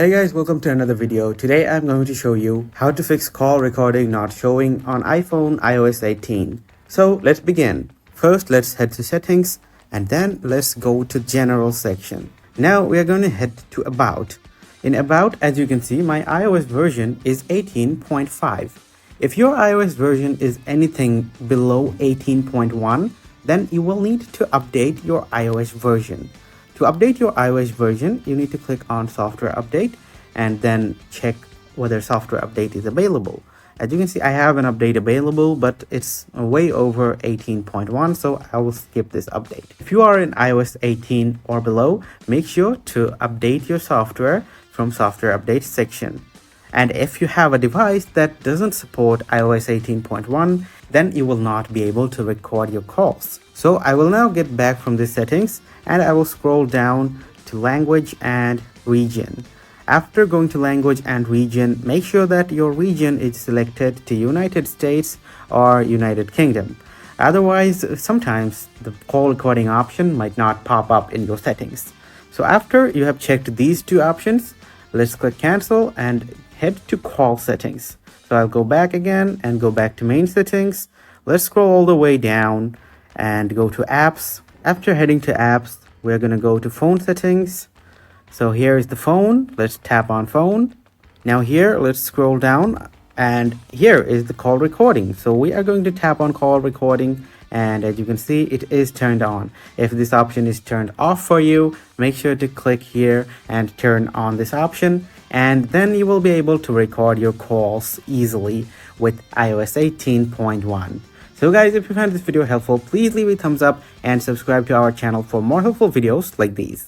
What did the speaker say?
Hey guys, welcome to another video. Today I'm going to show you how to fix call recording not showing on iPhone iOS 18. So let's begin. First, let's head to settings and then let's go to general section. Now we are going to head to about. In about, as you can see, my iOS version is 18.5. If your iOS version is anything below 18.1, then you will need to update your iOS version. To update your iOS version, you need to click on software update and then check whether software update is available. As you can see, I have an update available, but it's way over 18.1, so I will skip this update. If you are in iOS 18 or below, make sure to update your software from software update section. And if you have a device that doesn't support iOS 18.1, then you will not be able to record your calls. So I will now get back from the settings and I will scroll down to language and region. After going to language and region, make sure that your region is selected to United States or United Kingdom. Otherwise, sometimes the call recording option might not pop up in your settings. So after you have checked these two options, let's click cancel and head to call settings. So I'll go back again and go back to main settings. Let's scroll all the way down and go to apps. After heading to apps, we're going to go to phone settings. So here is the phone. Let's tap on phone. Now here, let's scroll down and here is the call recording. So we are going to tap on call recording and as you can see, it is turned on. If this option is turned off for you, make sure to click here and turn on this option. And then you will be able to record your calls easily with iOS 18.1. So guys, if you found this video helpful, please leave a thumbs up and subscribe to our channel for more helpful videos like these.